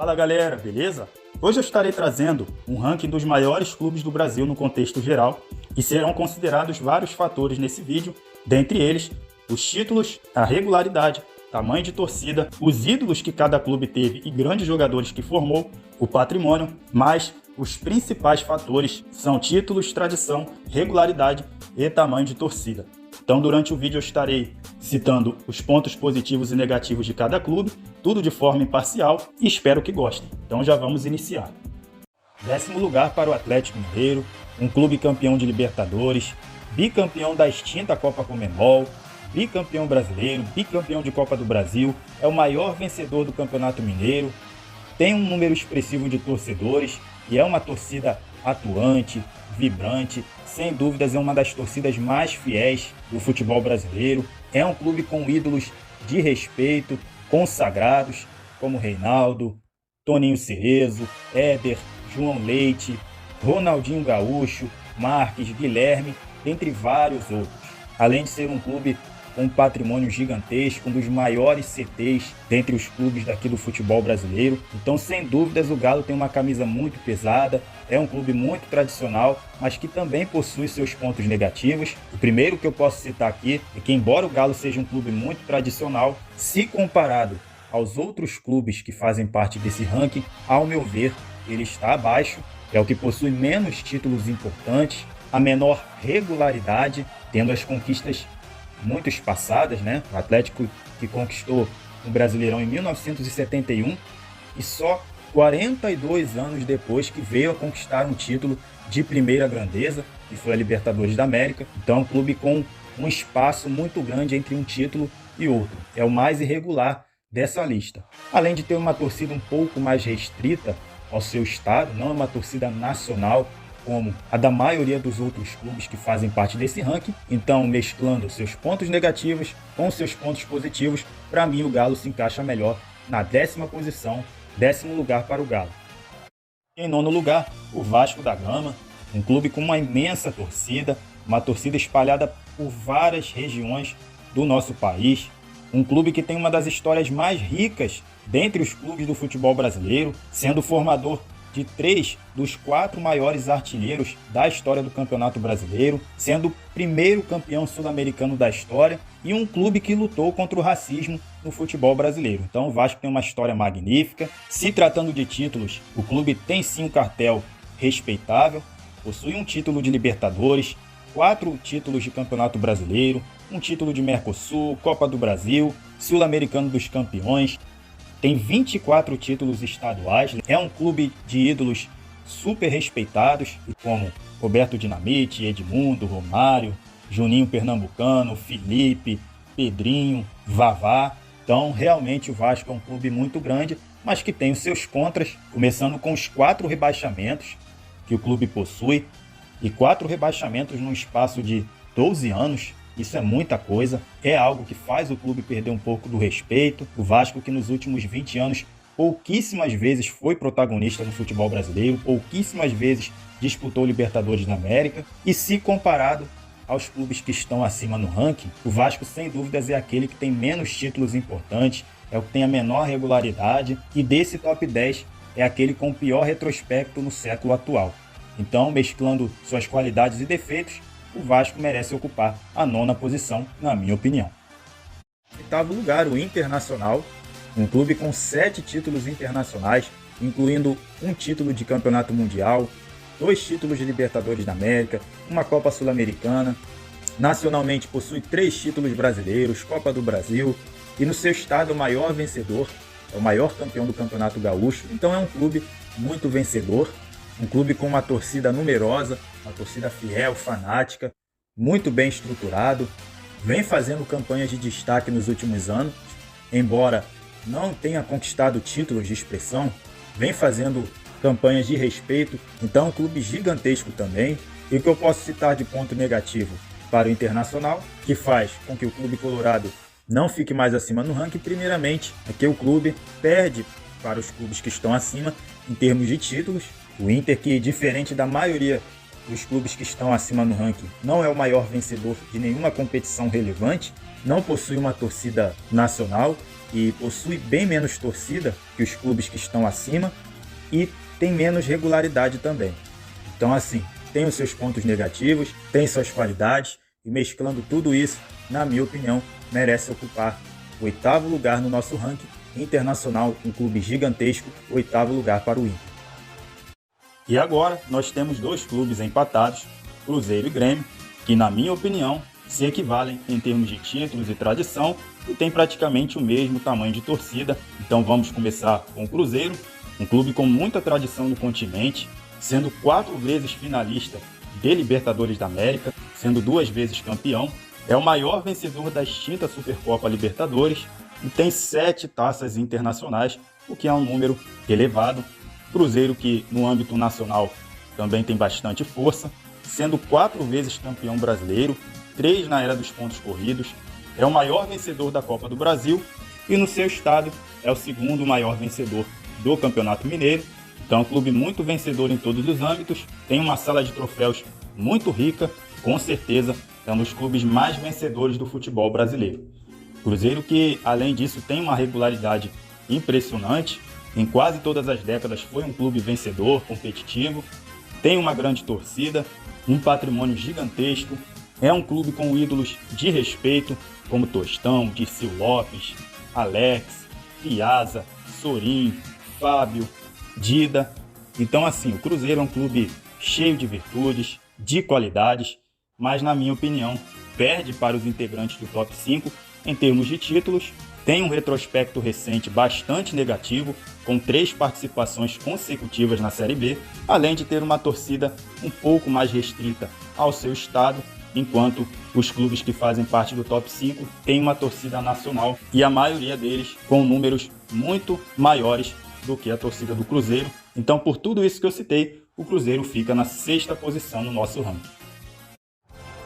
Fala galera, beleza? Hoje eu estarei trazendo um ranking dos maiores clubes do Brasil no contexto geral e serão considerados vários fatores nesse vídeo, dentre eles os títulos, a regularidade, tamanho de torcida, os ídolos que cada clube teve e grandes jogadores que formou, o patrimônio, mas os principais fatores são títulos, tradição, regularidade e tamanho de torcida. Então, durante o vídeo eu estarei citando os pontos positivos e negativos de cada clube, tudo de forma imparcial e espero que gostem. Então já vamos iniciar. 10º lugar para o Atlético Mineiro, um clube campeão de Libertadores, bicampeão da extinta Copa Conmebol, bicampeão brasileiro, bicampeão de Copa do Brasil, é o maior vencedor do Campeonato Mineiro, tem um número expressivo de torcedores e é uma torcida atuante, vibrante, sem dúvidas é uma das torcidas mais fiéis do futebol brasileiro. É um clube com ídolos de respeito, consagrados, como Reinaldo, Toninho Cerezo, Éder, João Leite, Ronaldinho Gaúcho, Marques, Guilherme, entre vários outros. Além de ser um clube com um patrimônio gigantesco, um dos maiores CTs dentre os clubes daqui do futebol brasileiro. Então, sem dúvidas, o Galo tem uma camisa muito pesada, é um clube muito tradicional, mas que também possui seus pontos negativos. O primeiro que eu posso citar aqui é que, embora o Galo seja um clube muito tradicional, se comparado aos outros clubes que fazem parte desse ranking, ao meu ver, ele está abaixo, é o que possui menos títulos importantes, a menor regularidade, tendo as conquistas muito espaçadas, né? O Atlético que conquistou o Brasileirão em 1971 e só 42 anos depois que veio a conquistar um título de primeira grandeza, que foi a Libertadores da América. Então é um clube com um espaço muito grande entre um título e outro. É o mais irregular dessa lista. Além de ter uma torcida um pouco mais restrita ao seu estado, não é uma torcida nacional como a da maioria dos outros clubes que fazem parte desse ranking. Então, mesclando seus pontos negativos com seus pontos positivos, para mim o Galo se encaixa melhor na 10ª posição, 10º lugar para o Galo. Em 9º lugar, o Vasco da Gama, um clube com uma imensa torcida, uma torcida espalhada por várias regiões do nosso país, um clube que tem uma das histórias mais ricas dentre os clubes do futebol brasileiro, sendo formador de 3 dos 4 maiores artilheiros da história do Campeonato Brasileiro, sendo o primeiro campeão sul-americano da história e um clube que lutou contra o racismo no futebol brasileiro. Então o Vasco tem uma história magnífica. Se tratando de títulos, o clube tem sim um cartel respeitável, possui um título de Libertadores, 4 títulos de Campeonato Brasileiro, um título de Mercosul, Copa do Brasil, Sul-Americano dos Campeões, tem 24 títulos estaduais, é um clube de ídolos super respeitados, como Roberto Dinamite, Edmundo, Romário, Juninho Pernambucano, Felipe, Pedrinho, Vavá. Então, realmente o Vasco é um clube muito grande, mas que tem os seus contras, começando com os 4 rebaixamentos que o clube possui, e 4 rebaixamentos num espaço de 12 anos. Isso é muita coisa, é algo que faz o clube perder um pouco do respeito. O Vasco, que nos últimos 20 anos pouquíssimas vezes foi protagonista no futebol brasileiro, pouquíssimas vezes disputou Libertadores da América, e se comparado aos clubes que estão acima no ranking, o Vasco sem dúvidas é aquele que tem menos títulos importantes, é o que tem a menor regularidade, e desse top 10 é aquele com o pior retrospecto no século atual. Então, mesclando suas qualidades e defeitos, o Vasco merece ocupar a 9ª posição, na minha opinião. Em 8º lugar, o Internacional, um clube com 7 títulos internacionais, incluindo um título de campeonato mundial, 2 títulos de Libertadores da América, uma Copa Sul-Americana. Nacionalmente possui 3 títulos brasileiros, Copa do Brasil, e no seu estado é o maior vencedor, é o maior campeão do Campeonato Gaúcho. Então é um clube muito vencedor, um clube com uma torcida numerosa, uma torcida fiel, fanática, muito bem estruturado, vem fazendo campanhas de destaque nos últimos anos, embora não tenha conquistado títulos de expressão, vem fazendo campanhas de respeito. Então é um clube gigantesco também. E o que eu posso citar de ponto negativo para o Internacional, que faz com que o clube colorado não fique mais acima no ranking, primeiramente é que o clube perde para os clubes que estão acima em termos de títulos. O Inter, que diferente da maioria dos clubes que estão acima no ranking, não é o maior vencedor de nenhuma competição relevante, não possui uma torcida nacional e possui bem menos torcida que os clubes que estão acima e tem menos regularidade também. Então, assim, tem os seus pontos negativos, tem suas qualidades e mesclando tudo isso, na minha opinião, merece ocupar o 8º lugar no nosso ranking internacional, um clube gigantesco, 8º lugar para o Inter. E agora nós temos dois clubes empatados, Cruzeiro e Grêmio, que na minha opinião se equivalem em termos de títulos e tradição e têm praticamente o mesmo tamanho de torcida. Então vamos começar com o Cruzeiro, um clube com muita tradição no continente, sendo 4 vezes finalista de Libertadores da América, sendo 2 vezes campeão, é o maior vencedor da extinta Supercopa Libertadores e tem 7 taças internacionais, o que é um número elevado. Cruzeiro que no âmbito nacional também tem bastante força, sendo 4 vezes campeão brasileiro, 3 na era dos pontos corridos, é o maior vencedor da Copa do Brasil e no seu estado é o 2º maior vencedor do Campeonato Mineiro. Então é um clube muito vencedor em todos os âmbitos, tem uma sala de troféus muito rica, com certeza é um dos clubes mais vencedores do futebol brasileiro. Cruzeiro que, além disso, tem uma regularidade impressionante, em quase todas as décadas foi um clube vencedor, competitivo, tem uma grande torcida, um patrimônio gigantesco, é um clube com ídolos de respeito, como Tostão, Dirceu Lopes, Alex, Piazza, Sorin, Fábio, Dida. Então, assim, o Cruzeiro é um clube cheio de virtudes, de qualidades, mas, na minha opinião, perde para os integrantes do top 5 em termos de títulos. Tem um retrospecto recente bastante negativo, com 3 participações consecutivas na Série B, além de ter uma torcida um pouco mais restrita ao seu estado, enquanto os clubes que fazem parte do top 5 têm uma torcida nacional e a maioria deles com números muito maiores do que a torcida do Cruzeiro. Então, por tudo isso que eu citei, o Cruzeiro fica na 6ª posição no nosso ranking.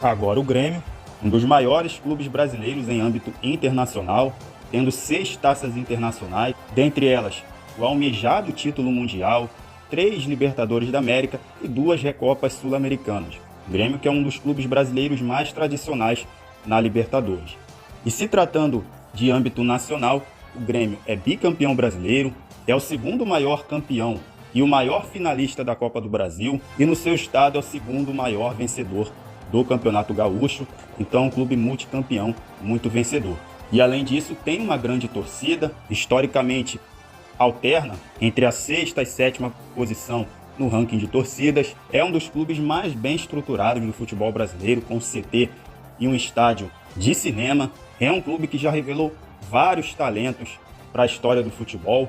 Agora o Grêmio, um dos maiores clubes brasileiros em âmbito internacional, tendo 6 taças internacionais, dentre elas o almejado título mundial, 3 Libertadores da América e 2 Recopas Sul-Americanas. O Grêmio que é um dos clubes brasileiros mais tradicionais na Libertadores. E se tratando de âmbito nacional, o Grêmio é bicampeão brasileiro, é o 2º maior campeão e o maior finalista da Copa do Brasil, e no seu estado é o 2º maior vencedor do Campeonato Gaúcho, então é um clube multicampeão, muito vencedor. E além disso tem uma grande torcida, historicamente alterna entre a 6ª e 7ª posição no ranking de torcidas, é um dos clubes mais bem estruturados do futebol brasileiro, com CT e um estádio de cinema, é um clube que já revelou vários talentos para a história do futebol,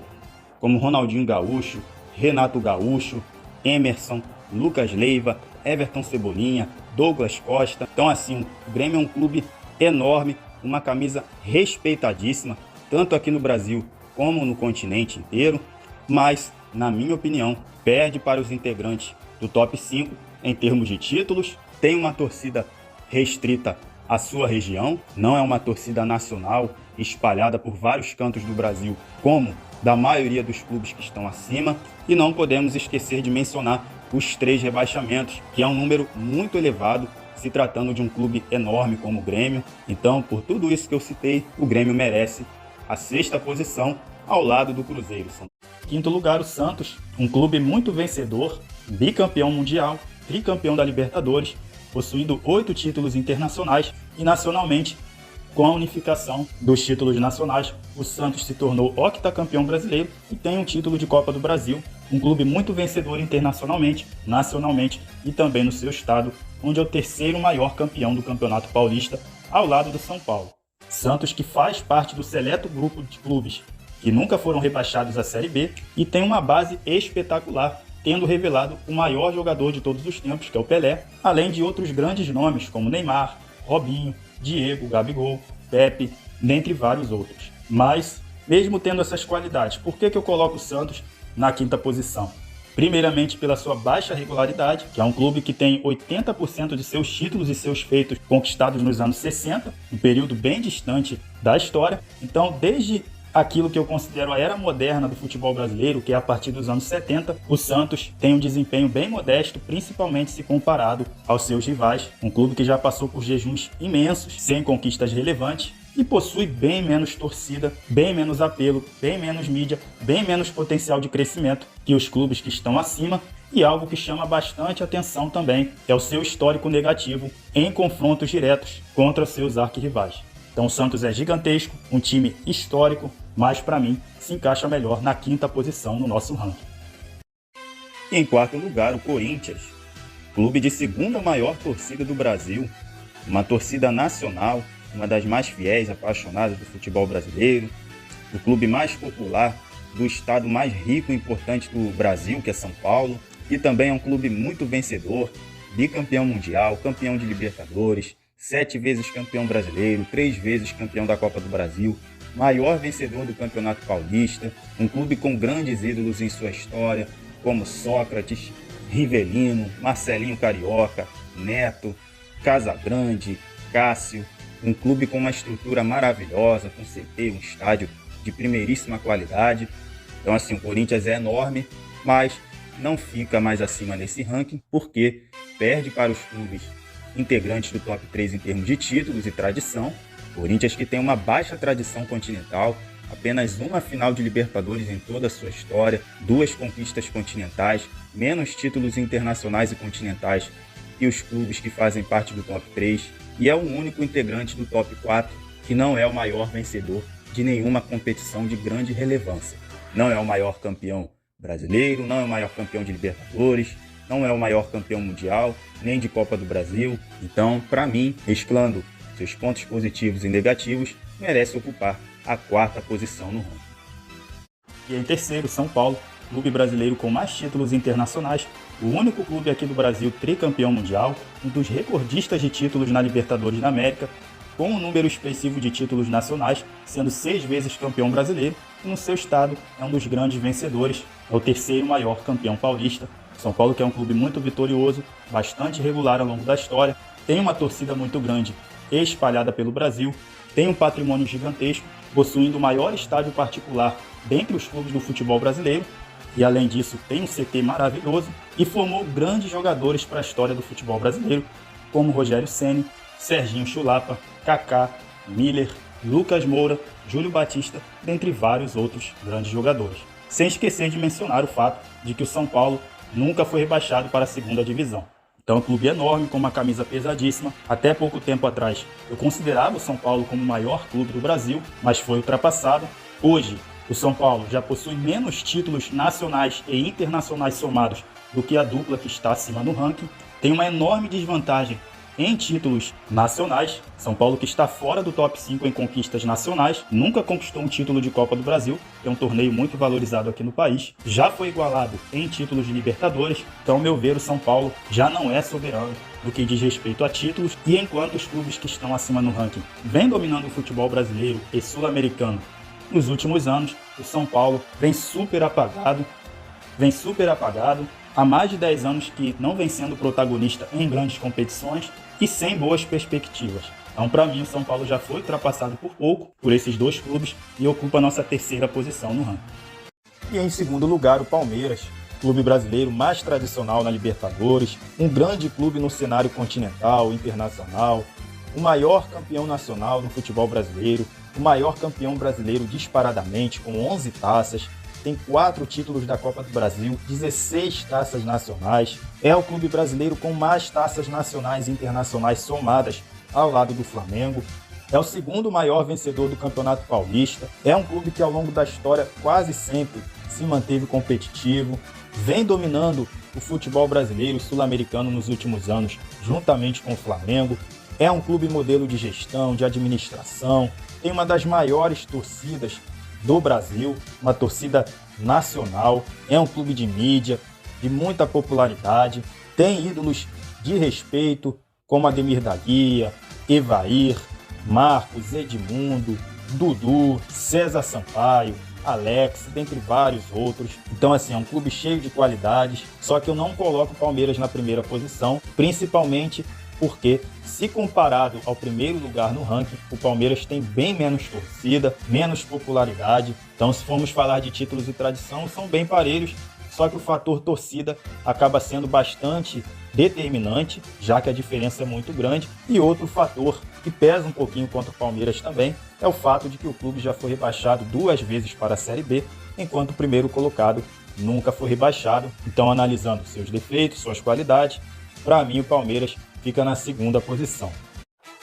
como Ronaldinho Gaúcho, Renato Gaúcho, Emerson, Lucas Leiva, Everton Cebolinha, Douglas Costa. Então, assim, o Grêmio é um clube enorme, uma camisa respeitadíssima, tanto aqui no Brasil como no continente inteiro, mas, na minha opinião, perde para os integrantes do top 5 em termos de títulos, tem uma torcida restrita à sua região, não é uma torcida nacional espalhada por vários cantos do Brasil, como da maioria dos clubes que estão acima, e não podemos esquecer de mencionar os 3 rebaixamentos, que é um número muito elevado, se tratando de um clube enorme como o Grêmio. Então, por tudo isso que eu citei, o Grêmio merece a 6ª posição ao lado do Cruzeiro. Quinto lugar, o Santos, um clube muito vencedor, bicampeão mundial, tricampeão da Libertadores, possuindo 8 títulos internacionais e nacionalmente. Com a unificação dos títulos nacionais, o Santos se tornou octacampeão brasileiro e tem um título de Copa do Brasil, um clube muito vencedor internacionalmente, nacionalmente e também no seu estado, onde é o 3º maior campeão do Campeonato Paulista, ao lado do São Paulo. Santos que faz parte do seleto grupo de clubes que nunca foram rebaixados à Série B e tem uma base espetacular, tendo revelado o maior jogador de todos os tempos, que é o Pelé, além de outros grandes nomes como Neymar, Robinho, Diego, Gabigol, Pepe, dentre vários outros. Mas, mesmo tendo essas qualidades, por que eu coloco o Santos na 5ª posição? Primeiramente pela sua baixa regularidade, que é um clube que tem 80% de seus títulos e seus feitos conquistados nos anos 60, um período bem distante da história. Então, desde aquilo que eu considero a era moderna do futebol brasileiro, que é a partir dos anos 70, o Santos tem um desempenho bem modesto, principalmente se comparado aos seus rivais, um clube que já passou por jejuns imensos, sem conquistas relevantes, e possui bem menos torcida, bem menos apelo, bem menos mídia, bem menos potencial de crescimento que os clubes que estão acima, e algo que chama bastante atenção também é o seu histórico negativo em confrontos diretos contra seus arquirrivais. Então o Santos é gigantesco, um time histórico, mas para mim se encaixa melhor na 5ª posição no nosso ranking. E em 4º lugar, o Corinthians, clube de 2ª maior torcida do Brasil, uma torcida nacional, uma das mais fiéis, apaixonadas do futebol brasileiro, o clube mais popular do estado mais rico e importante do Brasil, que é São Paulo, e também é um clube muito vencedor, bicampeão mundial, campeão de Libertadores, 7 vezes campeão brasileiro, 3 vezes campeão da Copa do Brasil, maior vencedor do Campeonato Paulista, um clube com grandes ídolos em sua história, como Sócrates, Rivelino, Marcelinho Carioca, Neto, Casagrande, Cássio, um clube com uma estrutura maravilhosa, com CT, um estádio de primeiríssima qualidade. Então assim, o Corinthians é enorme, mas não fica mais acima nesse ranking, porque perde para os clubes integrantes do top 3 em termos de títulos e tradição. Corinthians que tem uma baixa tradição continental, apenas uma final de Libertadores em toda a sua história, 2 conquistas continentais, menos títulos internacionais e continentais que os clubes que fazem parte do top 3, e é o único integrante do top 4 que não é o maior vencedor de nenhuma competição de grande relevância. Não é o maior campeão brasileiro, não é o maior campeão de Libertadores, não é o maior campeão mundial, nem de Copa do Brasil. Então, para mim, mesclando seus pontos positivos e negativos, merece ocupar a 4ª posição no ranking. E em terceiro, São Paulo, clube brasileiro com mais títulos internacionais, o único clube aqui do Brasil tricampeão mundial, um dos recordistas de títulos na Libertadores da América, com um número expressivo de títulos nacionais, sendo 6 vezes campeão brasileiro, e no seu estado é um dos grandes vencedores, é o 3º maior campeão paulista. São Paulo, que é um clube muito vitorioso, bastante regular ao longo da história, tem uma torcida muito grande e espalhada pelo Brasil, tem um patrimônio gigantesco, possuindo o maior estádio particular dentre os clubes do futebol brasileiro, e além disso tem um CT maravilhoso e formou grandes jogadores para a história do futebol brasileiro, como Rogério Ceni, Serginho Chulapa, Kaká, Miller, Lucas Moura, Júlio Batista, dentre vários outros grandes jogadores. Sem esquecer de mencionar o fato de que o São Paulo nunca foi rebaixado para a 2ª divisão. Então é um clube enorme, com uma camisa pesadíssima. Até pouco tempo atrás eu considerava o São Paulo como o maior clube do Brasil, mas foi ultrapassado. Hoje o São Paulo já possui menos títulos nacionais e internacionais somados do que a dupla que está acima no ranking. Tem uma enorme desvantagem em títulos nacionais. São Paulo, que está fora do top 5 em conquistas nacionais, nunca conquistou um título de Copa do Brasil, que é um torneio muito valorizado aqui no país, já foi igualado em títulos de Libertadores. Então, ao meu ver, o São Paulo já não é soberano no que diz respeito a títulos, e enquanto os clubes que estão acima no ranking vêm dominando o futebol brasileiro e sul-americano nos últimos anos, o São Paulo vem super apagado, há mais de 10 anos que não vem sendo protagonista em grandes competições e sem boas perspectivas. Então, para mim, o São Paulo já foi ultrapassado por pouco por esses 2 clubes e ocupa a nossa 3ª posição no ranking. E em segundo lugar, o Palmeiras, clube brasileiro mais tradicional na Libertadores, um grande clube no cenário continental, internacional, o maior campeão nacional no futebol brasileiro, o maior campeão brasileiro disparadamente, com 11 taças, tem 4 títulos da Copa do Brasil, 16 taças nacionais, é o clube brasileiro com mais taças nacionais e internacionais somadas ao lado do Flamengo, é o 2º maior vencedor do Campeonato Paulista, é um clube que ao longo da história quase sempre se manteve competitivo, vem dominando o futebol brasileiro e sul-americano nos últimos anos, juntamente com o Flamengo, é um clube modelo de gestão, de administração, tem uma das maiores torcidas do Brasil, uma torcida nacional, é um clube de mídia, de muita popularidade, tem ídolos de respeito, como Ademir da Guia, Evair, Marcos, Edmundo, Dudu, César Sampaio, Alex, dentre vários outros. Então, assim, é um clube cheio de qualidades, só que eu não coloco o Palmeiras na primeira posição, principalmente porque se comparado ao primeiro lugar no ranking, o Palmeiras tem bem menos torcida, menos popularidade. Então, se formos falar de títulos e tradição, são bem parelhos, só que o fator torcida acaba sendo bastante determinante, já que a diferença é muito grande. E outro fator que pesa um pouquinho contra o Palmeiras também é o fato de que o clube já foi rebaixado 2 vezes para a Série B, enquanto o primeiro colocado nunca foi rebaixado. Então, analisando seus defeitos, suas qualidades, para mim o Palmeiras fica na segunda posição.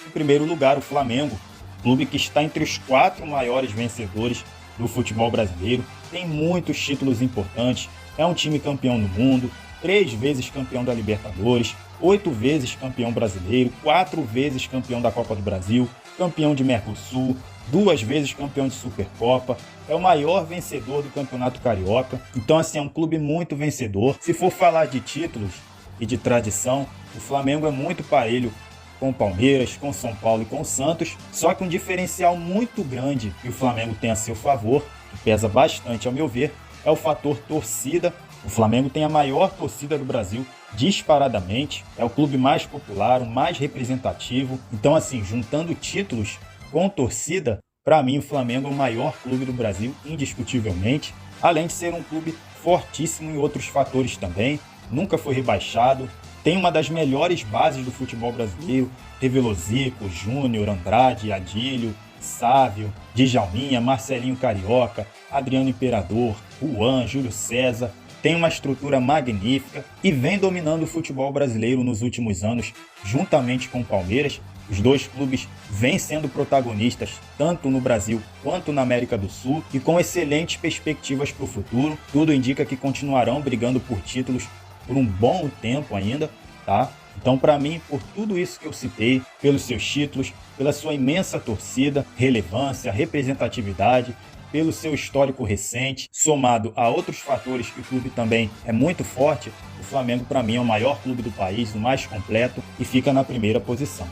Em primeiro lugar, o Flamengo, clube que está entre os 4 maiores vencedores do futebol brasileiro, tem muitos títulos importantes, é um time campeão do mundo, 3 vezes campeão da Libertadores, 8 vezes campeão brasileiro, 4 vezes campeão da Copa do Brasil, campeão de Mercosul, 2 vezes campeão de Supercopa, é o maior vencedor do Campeonato Carioca. Então, assim, é um clube muito vencedor. Se for falar de títulos e de tradição, o Flamengo é muito parelho com o Palmeiras, com o São Paulo e com o Santos, só que um diferencial muito grande que o Flamengo tem a seu favor, que pesa bastante ao meu ver, é o fator torcida. O Flamengo tem a maior torcida do Brasil, disparadamente, é o clube mais popular, o mais representativo. Então, assim, juntando títulos com torcida, para mim o Flamengo é o maior clube do Brasil, indiscutivelmente, além de ser um clube fortíssimo em outros fatores também, nunca foi rebaixado, tem uma das melhores bases do futebol brasileiro, revelou Zico, Júnior, Andrade, Adílio, Sávio, Djalminha, Marcelinho Carioca, Adriano Imperador, Juan, Júlio César. Tem uma estrutura magnífica e vem dominando o futebol brasileiro nos últimos anos, juntamente com o Palmeiras. Os dois clubes vêm sendo protagonistas tanto no Brasil quanto na América do Sul e com excelentes perspectivas para o futuro. Tudo indica que continuarão brigando por títulos por um bom tempo ainda, tá? Então, para mim, por tudo isso que eu citei, pelos seus títulos, pela sua imensa torcida, relevância, representatividade, pelo seu histórico recente, somado a outros fatores que o clube também é muito forte, o Flamengo, para mim, é o maior clube do país, o mais completo e fica na primeira posição.